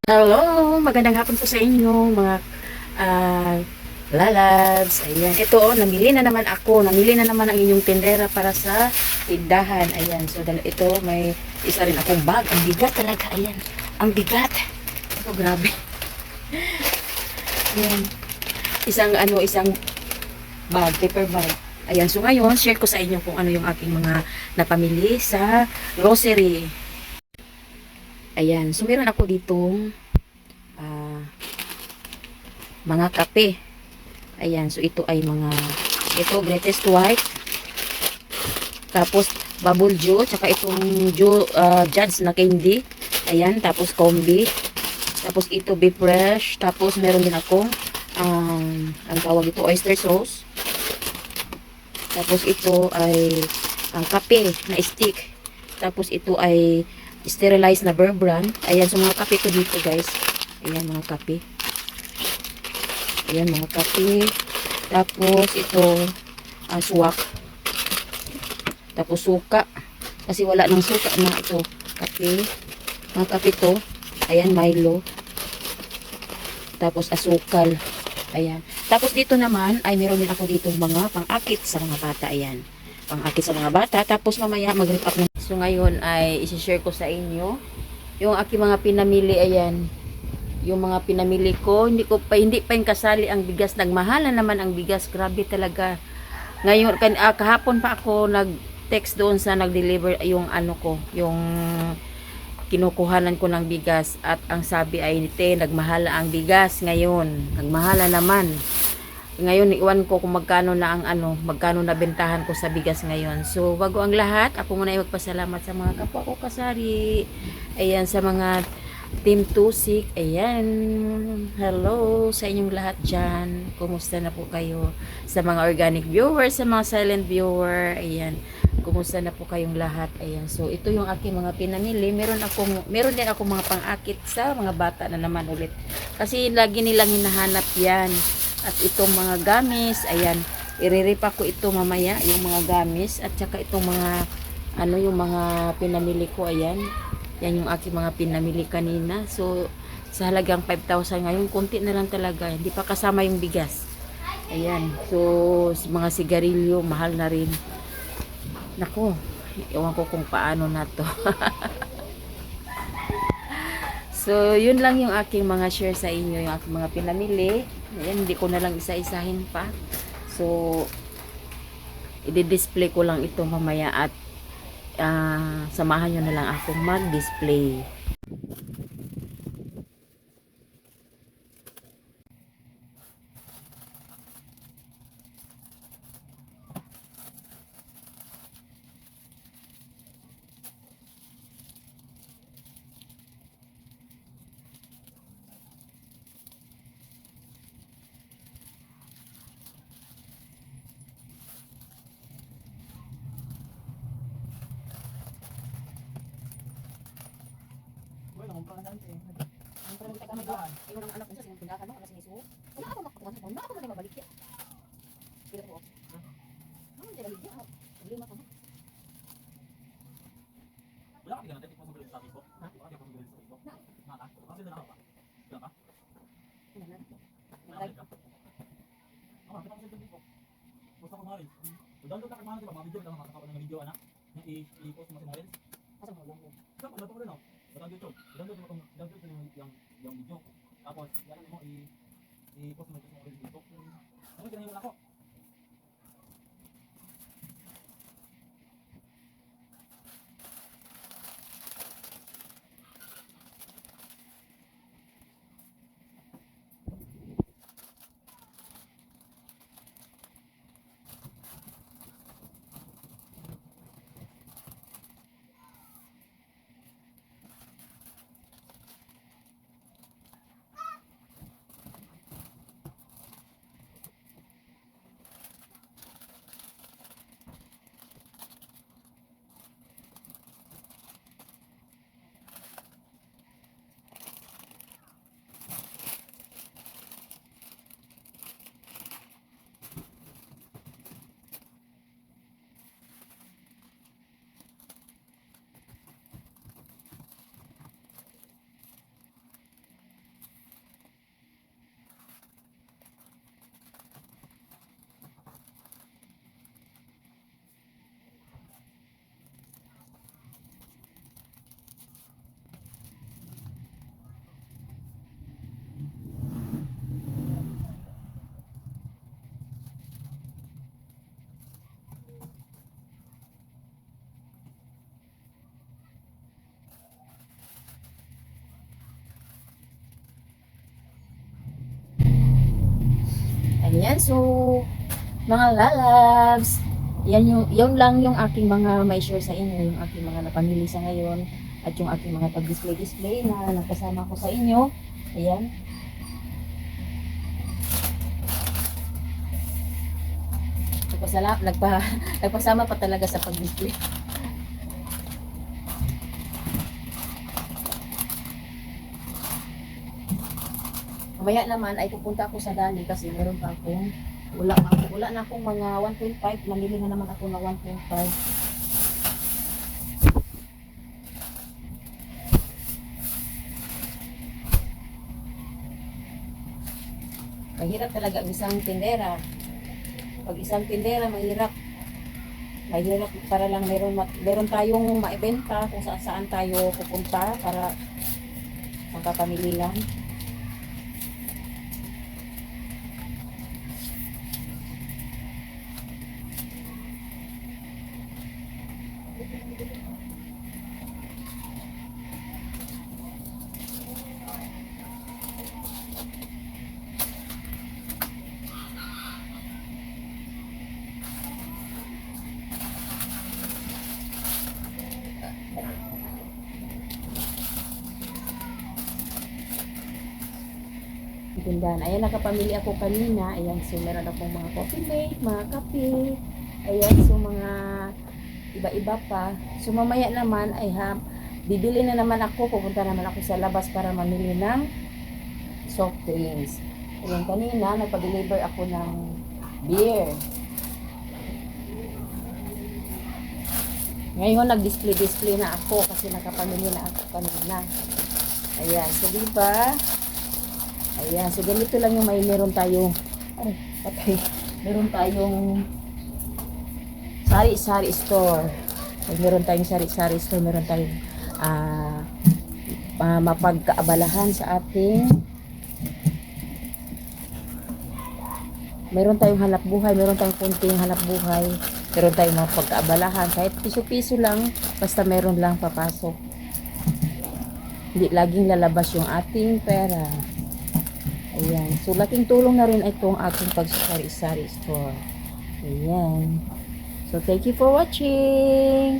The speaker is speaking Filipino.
Hello, magandang hapon po sa inyo mga ah, lalabs. Ayan, ito namili na naman ako. Namili na naman ang inyong tindera para sa tindahan. Ayan, so ito may isa rin akong bag. Ang bigat talaga, ayan. Ang bigat. Ito, grabe. Ayan. Isang bag, paper bag. Ayan, so ngayon, share ko sa inyo kung ano yung aking mga napamili sa grocery. Ayan, so meron ako ditong ah, mga kape. Ayan, so ito ay ito greatest white, tapos bubble joe, tsaka itong judge na candy. Ayan, tapos combi, tapos ito be fresh, tapos meron din ako ang tawag ito oyster sauce, tapos ito ay ang kape na stick, tapos ito ay sterilized na Bear Brand. Ayan, so mga kape ko dito guys. Ayan, mga kape. Ayan, mga kape. Tapos, ito, swak. Tapos, suka. Kasi wala ng suka na ito. Kape. Mga kape to. Ayan, Milo. Tapos, asukal. Ayan. Tapos, dito naman, ay meron din ako dito mga pang-akit sa mga bata. Ayan. Pang-akit sa mga bata. Tapos, mamaya, mag-repack na. So, ngayon, ay isi-share ko sa inyo yung aking mga pinamili. Ayan. Yung mga pinamili ko, hindi pa yung kasali ang bigas. Nagmahala naman ang bigas, grabe talaga. Ngayon kahapon pa ako nag-text doon sa nag-deliver yung yung kinukuhanan ko ng bigas, at ang sabi ay nagmahala ang bigas ngayon. Nagmahala naman. Ngayon iwan ko kung magkano na magkano na bentahan ko sa bigas ngayon. So bago ang lahat, ako muna ay magpasalamat sa mga kapwa ko kasari. Ayan, sa mga Team Tusik, ayan. Hello sa inyong lahat dyan. Kumusta na po kayo? Sa mga organic viewers, sa mga silent viewer, ayan. Kumusta na po kayong lahat? Ayan. So, ito yung aking mga pinamili. Meron din ako mga pang-akit sa mga bata na naman ulit. Kasi lagi nilang hinahanap yan. At itong mga gamis, ayan. Iriripa ko ito mamaya, yung mga gamis. At saka itong mga, yung mga pinamili ko, ayan. Yan yung aking mga pinamili kanina. So, sa halagang 5,000 ngayon, konti na lang talaga. Hindi pa kasama yung bigas. Ayan. So, mga sigarilyo, mahal na rin. Nako, ewan ko kung paano na to. So, yun lang yung aking mga share sa inyo, yung aking mga pinamili. Ayan, hindi ko na lang isa-isahin pa. So, i-display ko lang ito mamaya, at samahan nyo na lang akong mag-display. Download na kagmana, diba? Mga video, mga kakao ng video, anak. Yung i-post mo sa mga reels. Asa mo lang ko. Saan ko na ito rin, no? Sa YouTube. Download mo yung video. Tapos, yan mo, i-post mo sa mga reels dito. Ano, kinahin mo na ako. Ayan, so, mga lalabs, yun lang yung aking mga may share sa inyo, yung aking mga napamili sa ngayon, at yung aking mga pag-display na nagkasama ko sa inyo. Ayan. Nagpasama pa talaga sa pag-display. Mamaya naman ay pupunta ako sa Dali kasi meron pa akong wala na akong mga 1.5, namili na naman ako na 1.5. Mahirap talaga ang isang tindera. Pag isang tindera, mahirap. Mahirap para lang meron tayong maibenta kung saan saan tayo pupunta para makapamili lang. Tindahan. Ayan, nakapamili ako kanina. Ayan, so meron akong mga coffee mate, mga kape. Ayan, so mga iba-iba pa. So mamaya naman ay bibili na naman ako. Pupunta naman ako sa labas para mamili ng soft drinks. Ayan, kanina nagpa-deliver ako ng beer. Ngayon nag-display na ako kasi nakapamili na ako kanina. Ayan, so diba? Ayan, so ganito lang yung meron tayong meron tayong sari-sari store. Meron tayong sari-sari store, meron tayong mapagkaabalahan sa ating meron tayong hanap buhay, meron tayong kunting hanap buhay, meron tayong mapagkaabalahan kahit piso-piso lang, basta meron lang papasok. Hindi laging lalabas yung ating pera. Ayan. So, laking tulong na rin itong aking pagsari-sari store. Ayan. So, thank you for watching.